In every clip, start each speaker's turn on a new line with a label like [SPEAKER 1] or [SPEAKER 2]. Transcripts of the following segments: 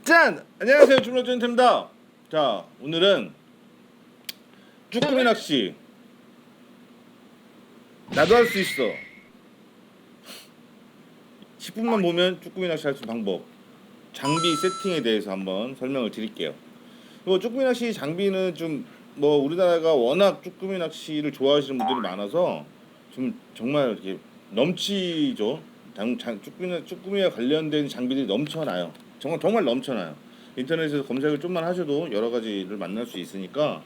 [SPEAKER 1] 짠! 안녕하세요, 주문전입니다. 자, 오늘은 쭈꾸미 낚시. 나도 할 수 있어. 10분만 보면 쭈꾸미 낚시 할 수 있는 방법, 장비 세팅에 대해서 한번 설명을 드릴게요. 쭈꾸미 낚시 장비는 좀 우리나라가 워낙 쭈꾸미 낚시를 좋아하시는 분들이 많아서 좀 정말 이렇게 넘치죠. 쭈꾸미와 관련된 장비들이 넘쳐나요. 정말 넘쳐나요. 인터넷에서 검색을 좀만 하셔도 여러 가지를 만날 수 있으니까.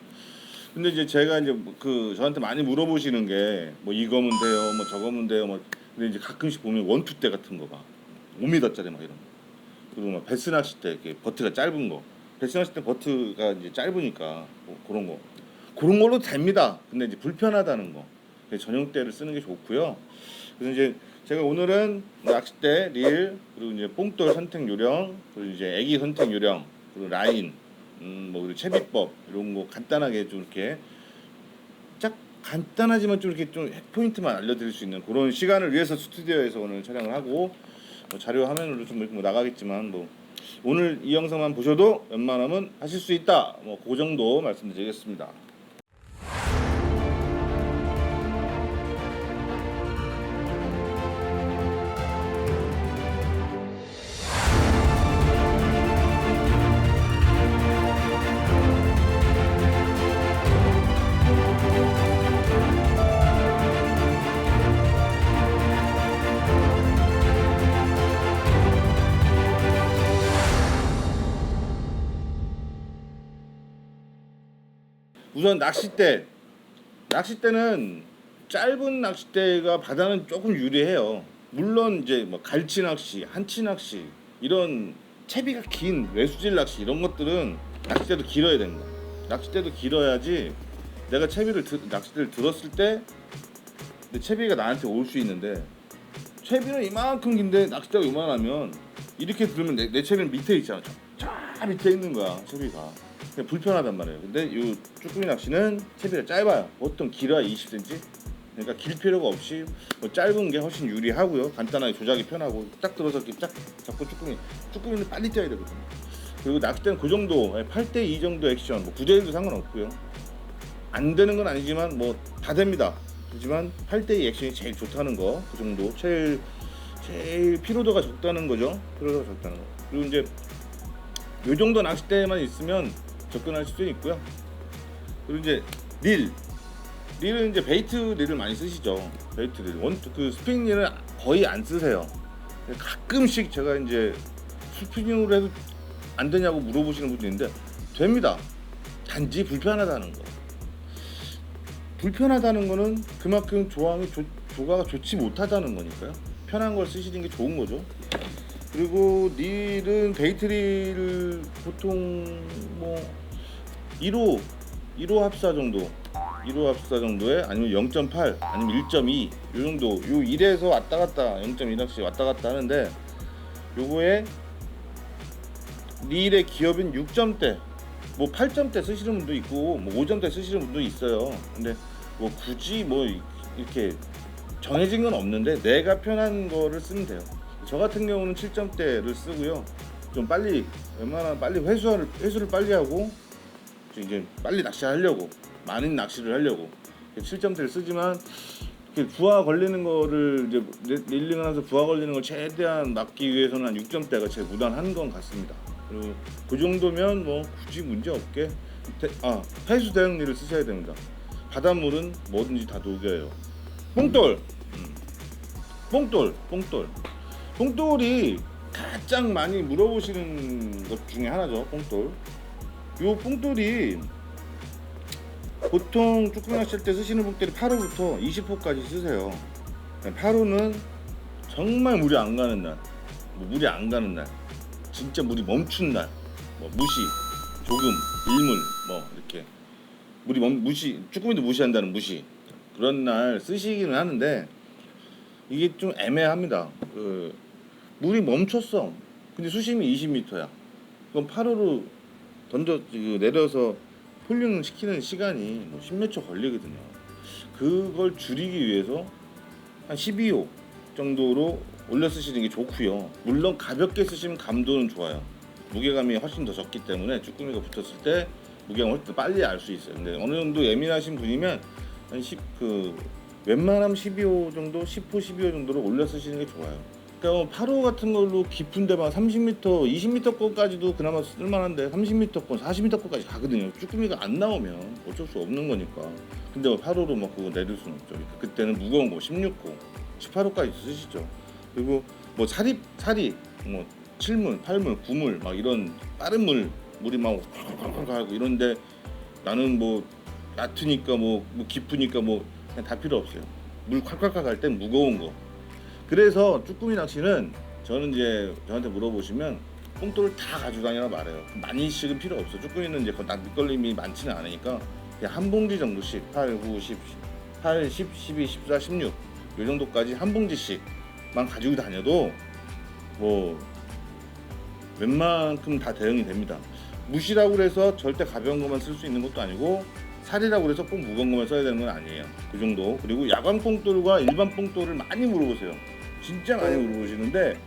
[SPEAKER 1] 근데 이제 제가 이제 저한테 많이 물어보시는 게 이거면 돼요, 저거면 돼요, 근데 이제 가끔씩 보면 원투대 같은 거 봐. 5m짜리 막 이런 거. 그리고 베스 낚시 때 이렇게 버트가 짧은 거. 베스 낚시 때 버트가 이제 짧으니까 그런 걸로 됩니다. 근데 이제 불편하다는 거. 전용대를 쓰는 게 좋고요. 그래서 이제 제가 오늘은 낚싯대, 릴, 그리고 이제 뽕돌 선택 요령, 그리고 이제 애기 선택 요령, 그리고 라인, 그리고 채비법 이런 거 간단하게 좀 이렇게 간단하지만 좀 이렇게 좀 핵포인트만 알려드릴 수 있는 그런 시간을 위해서 스튜디오에서 오늘 촬영을 하고, 자료 화면으로 좀 이렇게 나가겠지만 오늘 이 영상만 보셔도 웬만하면 하실 수 있다. 그 정도 말씀드리겠습니다. 우선 낚싯대는 짧은 낚싯대가 바다는 조금 유리해요. 물론 이제 갈치 낚시, 한치 낚시, 이런 채비가 긴 외수질 낚시, 이런 것들은 낚싯대도 길어야 됩니다. 낚싯대도 길어야지 내가 낚싯대를 들었을 때 내 채비가 나한테 올 수 있는데, 채비는 이만큼 긴데 낚싯대가 요만하면 이렇게 들으면 내 채비는 밑에 있잖아. 저 밑에 있는 거야, 채비가. 불편하단 말이에요. 근데 이 쭈꾸미 낚시는 채비가 짧아요. 보통 길어야 20cm. 그러니까 길 필요가 없이 짧은 게 훨씬 유리하고요. 간단하게 조작이 편하고, 딱 들어서 이렇게 딱 잡고 쭈꾸미는 빨리 뛰어야 되거든요. 그리고 낚싯대는 그 정도 8:2 정도 액션, 9:1도 상관없고요. 안 되는 건 아니지만 다 됩니다. 하지만 8:2 액션이 제일 좋다는 거, 그 정도 제일 피로도가 적다는 거죠. 피로도가 적다는 거. 그리고 이제 요 정도 낚싯대만 있으면 접근할 수도 있고요. 그리고 이제 릴은 이제 베이트 릴을 많이 쓰시죠. 베이트 릴, 스피닝 릴은 거의 안 쓰세요. 가끔씩 제가 이제 스피닝으로 해도 안 되냐고 물어보시는 분도 있는데 됩니다. 단지 불편하다는 거. 불편하다는 거는 그만큼 조가가 좋지 못하다는 거니까요. 편한 걸 쓰시는 게 좋은 거죠. 그리고 릴은 베이트 릴 보통 1호 합사 정도에 아니면 0.8 아니면 1.2 요 정도, 요 1에서 왔다 갔다 0.2낚시 왔다 갔다 하는데, 요거에 릴의 기업인 6점대 8점대 쓰시는 분도 있고 5점대 쓰시는 분도 있어요. 근데 굳이 이렇게 정해진 건 없는데 내가 편한 거를 쓰면 돼요. 저 같은 경우는 7점대를 쓰고요. 좀 웬만하면 빨리 회수를 빨리 하고 이제 빨리 낚시하려고, 많은 낚시를 하려고 7점대를 쓰지만, 부하 걸리는 거를 이제 릴링을 하면서 부하 걸리는 걸 최대한 막기 위해서는 한 6점대가 제일 무난한 건 같습니다. 그리고 그 정도면 굳이 문제 없게 회수 대응 릴을 쓰셔야 됩니다. 바닷물은 뭐든지 다 녹여요. 뽕돌이 가장 많이 물어보시는 것 중에 하나죠. 요 뽕돌이 보통 쭈꾸미 낚시할 때 쓰시는 뽕돌이 8호부터 20호까지 쓰세요. 8호는 정말 물이 안 가는 날, 진짜 물이 멈춘 날, 무시, 조금, 일물, 이렇게 쭈꾸미도 무시한다는 무시, 그런 날 쓰시기는 하는데, 이게 좀 애매합니다. 물이 멈췄어. 근데 수심이 20m야. 그럼 8호로 내려서 폴링 시키는 시간이 10몇 초 걸리거든요. 그걸 줄이기 위해서 한 12호 정도로 올려 쓰시는 게 좋고요. 물론 가볍게 쓰시면 감도는 좋아요. 무게감이 훨씬 더 적기 때문에 쭈꾸미가 붙었을 때 무게감을 훨씬 더 빨리 알 수 있어요. 근데 어느 정도 예민하신 분이면 한 10, 웬만하면 12호 정도, 10호, 12호 정도로 올려 쓰시는 게 좋아요. 그러니까 8호 같은 걸로 깊은 데만 30m, 20m 거까지도 그나마 쓸만한데 30m 거, 40m 거까지 가거든요. 쭈꾸미가 안 나오면 어쩔 수 없는 거니까. 근데 8호로 막 그거 내릴 수는 없죠. 그러니까 그때는 무거운 거 16호, 18호까지 쓰시죠. 그리고 뭐 사리, 뭐 7물, 8물, 9물 막 이런 빠른 물이 막 콸콸콸 가고 이런데 나는 뭐 얕으니까 뭐 깊으니까 뭐 그냥 다 필요 없어요. 물 콸콸콸 갈 땐 무거운 거. 그래서 쭈꾸미 낚시는 저는 이제 저한테 물어보시면 뽕돌을 다 가지고 다니라 말해요. 많이씩은 필요 없어. 쭈꾸미는 이제 밑걸림이 많지는 않으니까 그냥 한 봉지 정도씩 8, 9, 10, 8, 10, 12, 14, 16 이 정도까지 한 봉지씩만 가지고 다녀도 뭐 웬만큼 다 대응이 됩니다. 무시라고 그래서 절대 가벼운 것만 쓸 수 있는 것도 아니고 살이라고 그래서 꼭 무거운 것만 써야 되는 건 아니에요. 그 정도. 그리고 야광 뽕돌과 일반 뽕돌을 많이 물어보세요. 진짜 많이 물어보시는데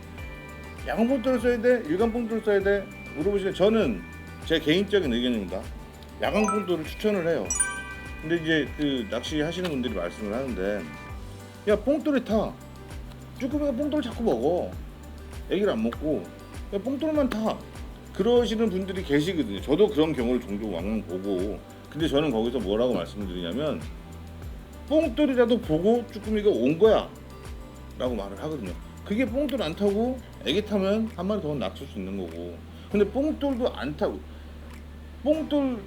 [SPEAKER 1] 야광 뽕돌을 써야 돼? 일반 뽕돌을 써야 돼? 물어보시는데 저는 제 개인적인 의견입니다. 야광 뽕돌을 추천을 해요. 근데 이제 그 낚시 하시는 분들이 말씀을 하는데 야 뽕돌이 타. 쭈꾸미가 뽕돌을 자꾸 먹어. 애기를 안 먹고 야 뽕돌만 타. 그러시는 분들이 계시거든요. 저도 그런 경우를 종종 왕왕 보고 근데 저는 거기서 뭐라고 말씀을 드리냐면 뽕돌이라도 보고 쭈꾸미가 온 거야 라고 말을 하거든요. 그게 뽕돌 안 타고 애기 타면 한 마리 더 낚을 수 있는 거고 근데 뽕돌도 안 타고 뽕돌도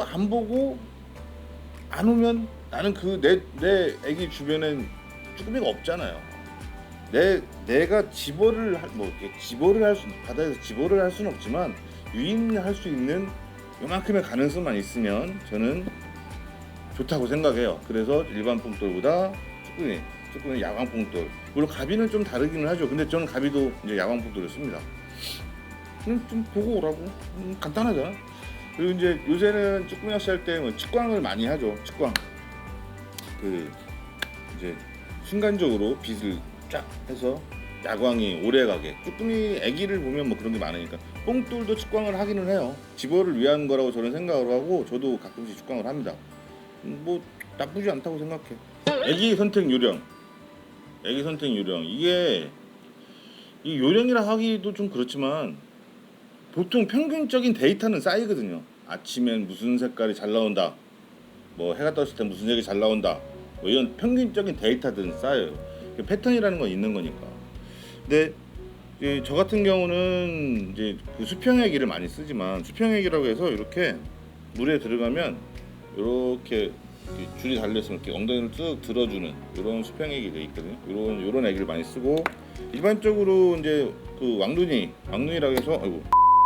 [SPEAKER 1] 안 보고 안 오면 나는 그 내 애기 주변엔 쭈꾸미가 없잖아요. 내가 집어를 집어를 할 수 바다에서 집어를 할 수는 없지만 유인할 수 있는 요만큼의 가능성만 있으면 저는 좋다고 생각해요. 그래서 일반 뽕돌보다 쭈꾸미 야광 뽕돌. 물론 가비는 좀 다르기는 하죠. 근데 저는 가비도 이제 야광 뽕돌을 씁니다. 좀 보고 오라고. 간단하잖아. 그리고 이제 요새는 쭈꾸미 낚시할 때 뭐 측광을 많이 하죠. 측광. 이제 순간적으로 빛을 쫙 해서 야광이 오래가게. 쭈꾸미 애기를 보면 뭐 그런 게 많으니까 뽕돌도 측광을 하기는 해요. 집어를 위한 거라고 저는 생각을 하고 저도 가끔씩 측광을 합니다. 뭐 나쁘지 않다고 생각해. 애기 선택 요령 이게 이 요령이라 하기도 좀 그렇지만 보통 평균적인 데이터는 쌓이거든요. 아침엔 무슨 색깔이 잘 나온다, 뭐 해가 떴을 때 무슨 색이 잘 나온다, 뭐 이런 평균적인 데이터들은 쌓여요. 패턴이라는 건 있는 거니까. 근데 저 같은 경우는 이제 그 수평애기를 많이 쓰지만 수평애기라고 해서 이렇게 물에 들어가면 이렇게 줄이 달려있으면 이렇게 엉덩이를 쭉 들어주는 이런 수평애기가 있거든요. 이런 애기를 많이 쓰고 일반적으로 이제 그 왕눈이라고 해서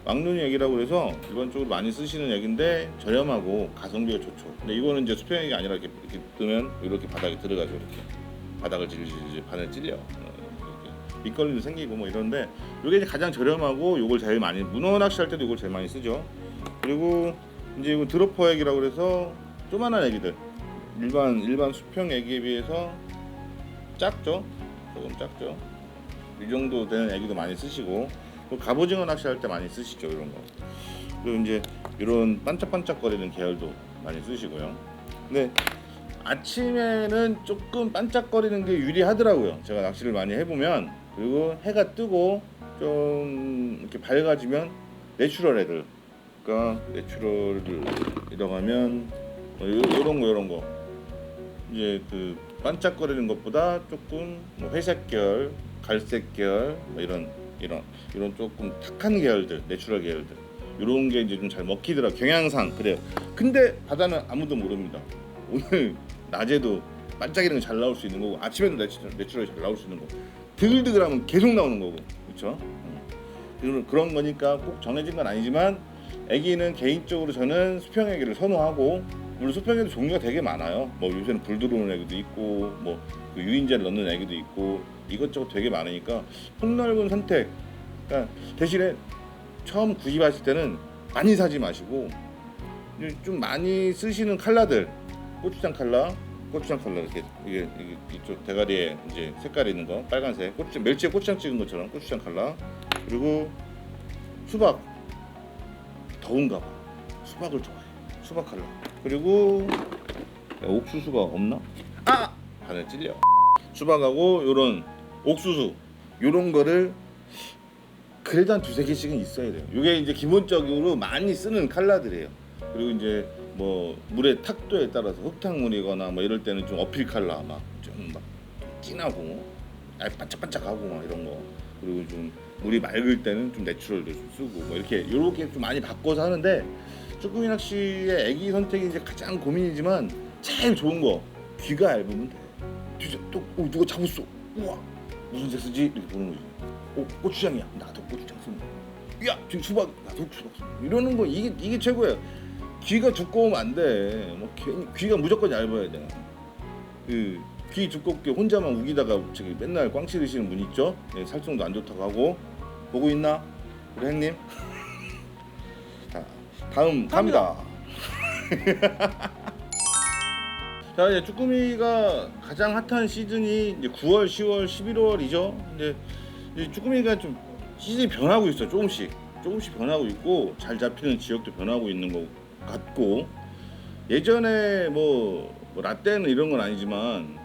[SPEAKER 1] 왕눈이 애기라고 해서 일반적으로 많이 쓰시는 애기인데 저렴하고 가성비가 좋죠. 근데 이거는 이제 수평애기 아니라 이렇게 뜨면 이렇게 바닥에 들어가죠. 이렇게 바닥을 질질 바늘 찔려. 밑걸림도 생기고 뭐 이런데 이게 이제 가장 저렴하고 이걸 제일 많이 문어 낚시할 때도 이걸 제일 많이 쓰죠. 그리고 이제 이거 드로퍼 애기라고 그래서 조그만한 애기들 일반 수평 애기에 비해서 작죠. 조금 작죠. 이 정도 되는 애기도 많이 쓰시고 또 갑오징어 낚시할 때 많이 쓰시죠. 이런 거. 그리고 이제 이런 반짝반짝거리는 계열도 많이 쓰시고요. 근데 아침에는 조금 반짝거리는 게 유리하더라고요. 제가 낚시를 많이 해보면. 그리고 해가 뜨고 좀 이렇게 밝아지면 내추럴 애들, 그러니까 내추럴이라고 하면 이런 거 이제 그 반짝거리는 것보다 조금 뭐 회색 계열, 갈색 계열 뭐 이런 조금 탁한 계열들, 내추럴 계열들 이런 게 이제 좀 잘 먹히더라. 경향상 그래요. 근데 바다는 아무도 모릅니다. 오늘 낮에도 반짝이는 게 잘 나올 수 있는 거고 아침에도 내추럴이 잘 나올 수 있는 거고 드글드글하면 계속 나오는 거고 그렇죠? 그런 거니까 꼭 정해진 건 아니지만 애기는 개인적으로 저는 수평 애기를 선호하고 물론 수평 애기도 종류가 되게 많아요. 뭐 요새는 불 들어오는 애기도 있고 뭐 그 유인제를 넣는 애기도 있고 이것저것 되게 많으니까 폭넓은 선택. 그러니까 대신에 처음 구입하실 때는 많이 사지 마시고 좀 많이 쓰시는 컬러들 고추장 컬러 이렇게 이게 이쪽 대가리에 이제 색깔이 있는 거 빨간색 멜치에 고추장 찍은 것처럼 고추장 컬러 그리고 수박 더운가 봐. 수박을 좋아해. 수박 칼라. 그리고 옥수수가 없나? 아! 반에 찔려. 수박하고 요런 옥수수 요런 거를 그래도 한 두세 개씩은 있어야 돼요. 이게 이제 기본적으로 많이 쓰는 칼라들이에요. 그리고 이제 뭐 물의 탁도에 따라서 흙탕물이거나 뭐 이럴 때는 좀 어필 칼라 막 좀 막 진하고 반짝반짝하고 막 이런 거. 그리고 좀 물이 맑을 때는 좀 내추럴도 좀 쓰고 뭐 이렇게 좀 많이 바꿔서 하는데 쭈꾸미 낚시의 애기 선택이 이제 가장 고민이지만 제일 좋은 거 귀가 얇으면 돼. 진짜 또 누가 잡았어. 우와 무슨 색 쓰지? 이렇게 보는 거지. 고추장이야. 나도 고추장 쓰는 거. 야 지금 수박 나도 수박 쓰는 거. 이러는 거 이게 최고야. 귀가 두꺼우면 안 돼. 뭐 괜히 귀가 무조건 얇아야 돼. 귀 두껍게 혼자만 우기다가 저기 맨날 꽝 치르시는 분 있죠? 네, 살성도 안 좋다고 하고. 보고 있나? 우리 형님? 자, 다음 갑니다. 자, 이제 쭈꾸미가 가장 핫한 시즌이 이제 9월, 10월, 11월이죠. 이제 쭈꾸미가 좀 시즌이 변하고 있어. 조금씩 변하고 있고 잘 잡히는 지역도 변하고 있는 것 같고 예전에 뭐 라떼는 이런 건 아니지만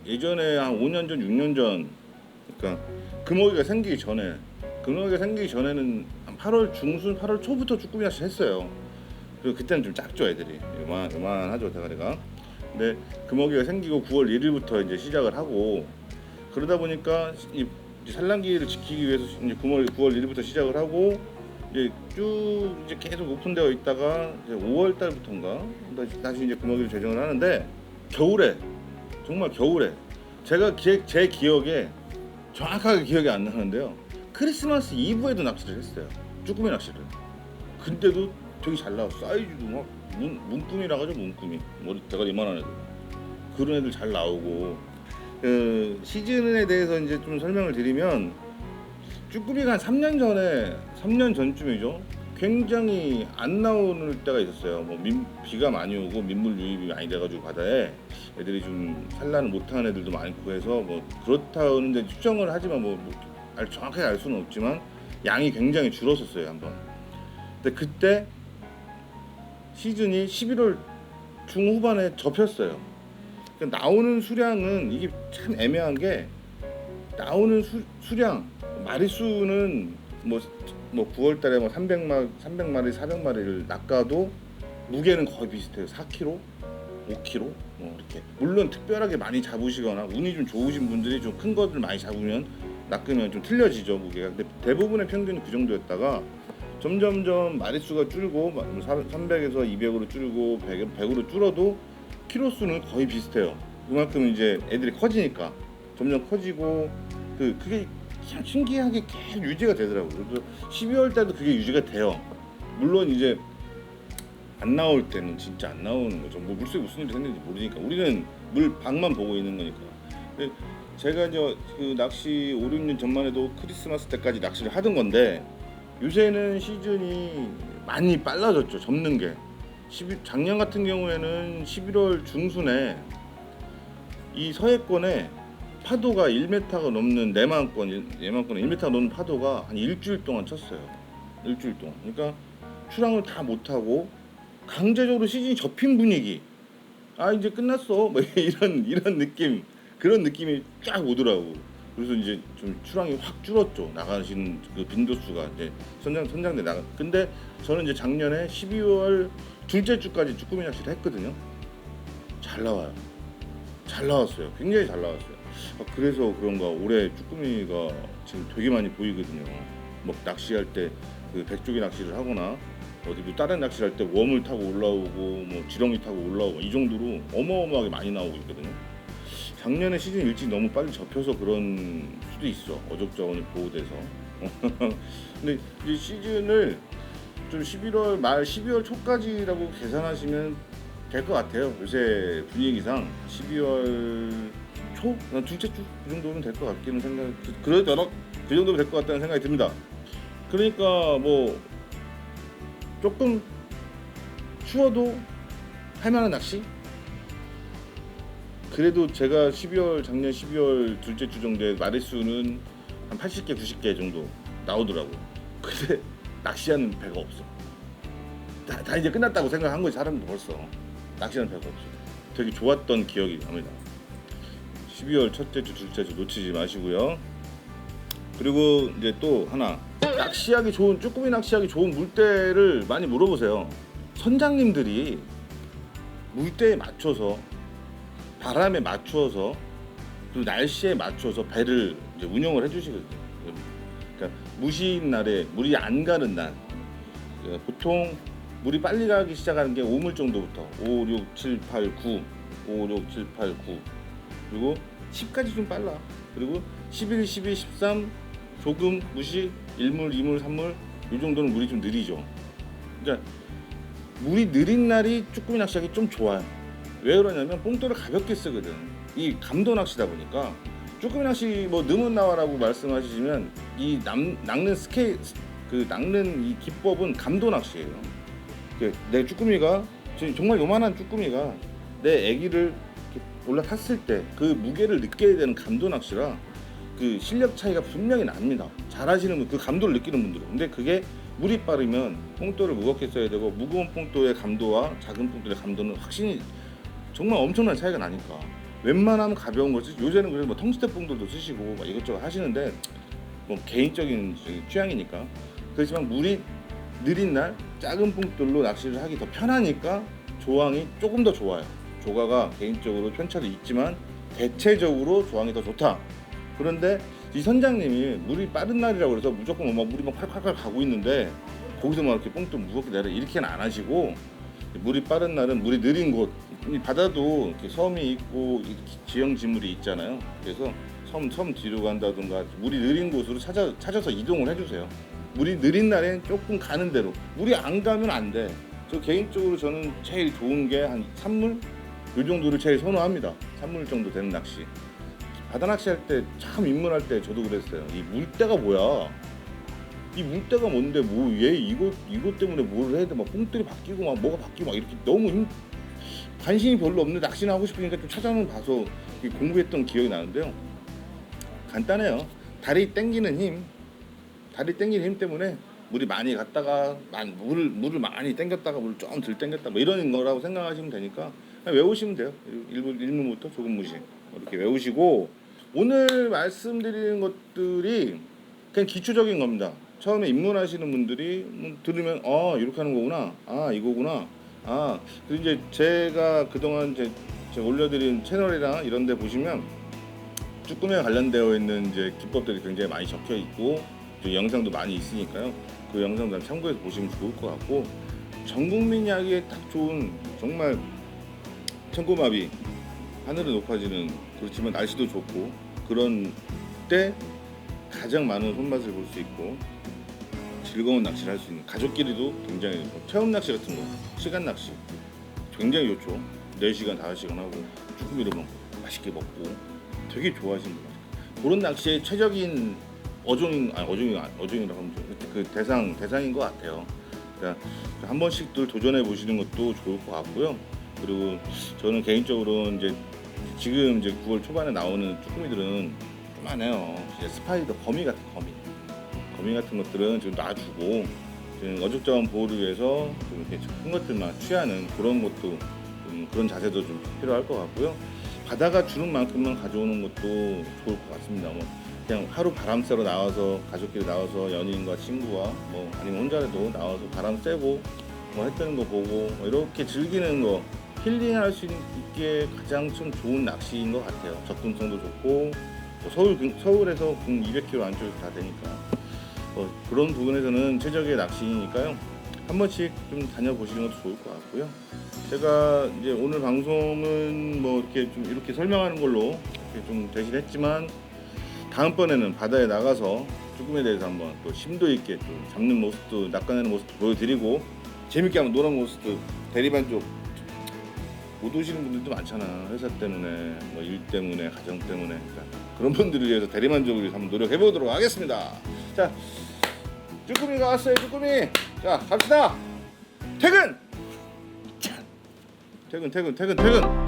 [SPEAKER 1] 예전에 한 5년 전, 6년 전 그러니까 금어기가 생기기 전에는 한 8월 중순, 8월 초부터 쭈꾸미 낚시 했어요. 그리고 그때는 좀 작죠 애들이 요만하죠 대가리가. 근데 금어기가 생기고 9월 1일부터 이제 시작을 하고 그러다 보니까 이 산란기를 지키기 위해서 이제 9월 1일부터 시작을 하고 이제 쭉 이제 계속 오픈되어 있다가 이제 5월 달부터인가 다시 이제 금어기를 제정을 하는데 정말 겨울에 제가 제 기억에 정확하게 기억이 안 나는데요. 크리스마스 이브에도 낚시를 했어요. 쭈꾸미 낚시를. 근데도 되게 잘 나왔어. 사이즈도 막 문꿈이라 가지고 문꿈이 머리 대가리 이만한 애들 그런 애들 잘 나오고 시즌에 대해서 이제 좀 설명을 드리면 쭈꾸미가 한 3년 전쯤이죠. 굉장히 안 나오는 때가 있었어요. 뭐 비가 많이 오고 민물 유입이 많이 돼가지고 바다에 애들이 좀 산란을 못하는 애들도 많고 해서 뭐 그렇다는데 추정을 하지만 정확하게 알 수는 없지만 양이 굉장히 줄었었어요 한번. 근데 그때 시즌이 11월 중후반에 접혔어요. 그러니까 나오는 수량은 이게 참 애매한 게 나오는 수량 마리수는 뭐 9월 달에 뭐 300마리, 400마리를 낚아도 무게는 거의 비슷해요. 4kg, 5kg 뭐 이렇게. 물론 특별하게 많이 잡으시거나 운이 좀 좋으신 분들이 좀 큰 것들 많이 잡으면 낚으면 좀 틀려지죠 무게가. 근데 대부분의 평균은 그 정도였다가 점점점 마리수가 줄고 300에서 200으로 줄고 100으로 줄어도 키로수는 거의 비슷해요. 그만큼 이제 애들이 커지니까 점점 커지고 그게 참 신기하게 계속 유지가 되더라고요. 그래서 12월 달도 그게 유지가 돼요. 물론 이제 안 나올 때는 진짜 안 나오는 거죠. 뭐 물속에 무슨 일이 생기는지 모르니까 우리는 물 밖만 보고 있는 거니까. 근데 제가 이제 그 낚시 5, 6년 전만 해도 크리스마스 때까지 낚시를 하던 건데 요새는 시즌이 많이 빨라졌죠. 접는 게. 작년 같은 경우에는 11월 중순에 이 서해권에 파도가 1m가 넘는 내만권에 1m가 넘는 파도가 한 일주일 동안 쳤어요. 일주일 동안. 그러니까 출항을 다 못하고 강제적으로 시즌이 접힌 분위기. 아 이제 끝났어. 뭐 이런 느낌. 그런 느낌이 쫙 오더라고. 그래서 이제 좀 출항이 확 줄었죠. 나가시는 그 빈도수가 이제 선장대 나가. 근데 저는 이제 작년에 12월 둘째 주까지 쭈꾸미 낚시를 했거든요. 잘 나와요. 잘 나왔어요. 굉장히 잘 나왔어요. 그래서 그런가 올해 쭈꾸미가 지금 되게 많이 보이거든요. 뭐 낚시할 때 그 백조기 낚시를 하거나 어디 뭐 다른 낚시를 할 때 웜을 타고 올라오고 뭐 지렁이 타고 올라오고 이 정도로 어마어마하게 많이 나오고 있거든요. 작년에 시즌 일찍 너무 빨리 접혀서 그런 수도 있어. 어족자원이 보호돼서. 근데 이 시즌을 좀 11월 말 12월 초까지라고 계산하시면 될 것 같아요. 요새 분위기상 12월 초? 둘째 주? 그 정도면 될 것 같기는 그 정도면 될 것 같다는 생각이 듭니다. 그러니까 뭐 조금 추워도 할만한 낚시? 그래도 제가 작년 12월 둘째 주 정도에 마리수는 한 80개, 90개 정도 나오더라고요. 근데 낚시하는 배가 없어. 다 이제 끝났다고 생각한 거지 사람도 벌써. 낚시하는 배가 없어. 되게 좋았던 기억이 납니다. 12월 첫째 주, 둘째 주 놓치지 마시고요. 그리고 이제 또 하나, 낚시하기 좋은, 쭈꾸미 낚시하기 좋은 물때를 많이 물어보세요. 선장님들이 물때에 맞춰서, 바람에 맞춰서, 그 날씨에 맞춰서 배를 이제 운영을 해주시거든요. 그러니까 무시인 날에, 물이 안 가는 날, 보통 물이 빨리 가기 시작하는 게 5물 정도부터 5, 6, 7, 8, 9 5, 6, 7, 8, 9 그리고 10까지 좀 빨라. 그리고 11, 12, 13 조금 무시, 1물, 2물, 3물 이 정도는 물이 좀 느리죠. 그러니까 물이 느린 날이 쭈꾸미 낚시하기 좀 좋아요. 왜 그러냐면 뽕돌을 가볍게 쓰거든. 이 감도 낚시다 보니까. 쭈꾸미 낚시 뭐 넣으면 나와라고 말씀하시면 이 낚는 스케일, 그 낚는 이 기법은 감도 낚시예요. 내 쭈꾸미가 정말 요만한 쭈꾸미가 내 애기를 올라탔을 때 그 무게를 느껴야 되는 감도 낚시라 그 실력 차이가 분명히 납니다. 잘하시는 분, 그 감도를 느끼는 분들은. 근데 그게 물이 빠르면 뽕돌을 무겁게 써야 되고, 무거운 뽕돌의 감도와 작은 뽕돌의 감도는 확실히 정말 엄청난 차이가 나니까 웬만하면 가벼운 거지. 요새는 그래도 뭐 텅스텐 뽕돌도 쓰시고 막 이것저것 하시는데 뭐 개인적인 취향이니까. 그렇지만 물이 느린 날 작은 뽕돌로 낚시를 하기 더 편하니까 조항이 조금 더 좋아요. 조가가 개인적으로 편차도 있지만 대체적으로 조항이 더 좋다. 그런데 이 선장님이 물이 빠른 날이라고 그래서 무조건 막 물이 막 칼칼칼 가고 있는데 거기서 막 이렇게 뽕돌 무겁게 내려 이렇게는 안 하시고, 물이 빠른 날은 물이 느린 곳, 이 바다도 이렇게 섬이 있고 지형 지물이 있잖아요. 그래서 섬 뒤로 간다든가 물이 느린 곳으로 찾아서 이동을 해주세요. 물이 느린 날엔 조금 가는 대로. 물이 안 가면 안 돼. 저 개인적으로 저는 제일 좋은 게 한 3물? 이 정도를 제일 선호합니다. 3물 정도 되는 낚시. 바다 낚시할 때 참 입문할 때 저도 그랬어요. 이 물때가 뭐야? 이 물때가 뭔데 뭐 얘 이것 때문에 뭘 해야 돼? 막 뽕들이 바뀌고 막 뭐가 바뀌고 막 이렇게 너무 관심이 별로 없는 낚시나 하고 싶으니까 좀 찾아는 봐서 공부했던 기억이 나는데요. 간단해요. 다리 당기는 힘 때문에 물이 많이 갔다가 물을 많이 당겼다가 물을 좀 덜 당겼다 뭐 이런 거라고 생각하시면 되니까 그냥 외우시면 돼요. 1문부터 조금 무시 이렇게 외우시고, 오늘 말씀드리는 것들이 그냥 기초적인 겁니다. 처음에 입문하시는 분들이 들으면 이렇게 하는 거구나, 이거구나. 그리고 이제 제가 그동안 제가 올려드린 채널이랑 이런 데 보시면 쭈꾸미에 관련되어 있는 이제 기법들이 굉장히 많이 적혀 있고 영상도 많이 있으니까요. 그 영상도 참고해서 보시면 좋을 것 같고, 전 국민이 하기에 딱 좋은, 정말 천고마비 하늘은 높아지는, 그렇지만 날씨도 좋고 그런 때 가장 많은 손맛을 볼 수 있고 즐거운 낚시를 할 수 있는, 가족끼리도 굉장히 체험 낚시 같은 거, 시간 낚시 굉장히 좋죠. 4시간 5시간 하고 쭈꾸미로 맛있게 먹고 되게 좋아하시는 분 같아요. 그런 낚시의 최적인 어종이라고 하면 그 대상인 것 같아요. 그러니까 한 번씩들 도전해 보시는 것도 좋을 것 같고요. 그리고 저는 개인적으로 이제 지금 이제 9월 초반에 나오는 쭈꾸미들은 조만해요. 이제 스파이더, 거미 같은 것들은 지금 놔주고, 지금 어족자원 보호를 위해서 좀 이렇게 큰 것들만 취하는 그런 것도, 그런 자세도 좀 필요할 것 같고요. 바다가 주는 만큼만 가져오는 것도 좋을 것 같습니다. 뭐 그냥 하루 바람 쐬러 나와서, 가족끼리 나와서 연인과 친구와 뭐 아니면 혼자라도 나와서 바람 쐬고 뭐 해 뜨는 거 보고 뭐 이렇게 즐기는 거, 힐링할 수 있게 가장 좀 좋은 낚시인 것 같아요. 접근성도 좋고 뭐 서울에서 200km 안쪽에서 다 되니까 그런 부분에서는 최적의 낚시니까요. 한 번씩 좀 다녀보시는 것도 좋을 것 같고요. 제가 이제 오늘 방송은 뭐 이렇게 설명하는 걸로 이렇게 좀 대신했지만, 다음번에는 바다에 나가서 쭈꾸미에 대해서 한번 또 심도 있게 또 잡는 모습도, 낚아내는 모습도 보여드리고 재밌게 한번 노는 모습도, 대리만 쪽 못 오시는 분들도 많잖아. 회사 때문에, 뭐 일 때문에, 가정 때문에. 그러니까 그런 분들을 위해서 대리만족을 위해서 한번 노력해 보도록 하겠습니다. 자, 쭈꾸미가 왔어요. 쭈꾸미. 자, 갑시다. 퇴근. 퇴근.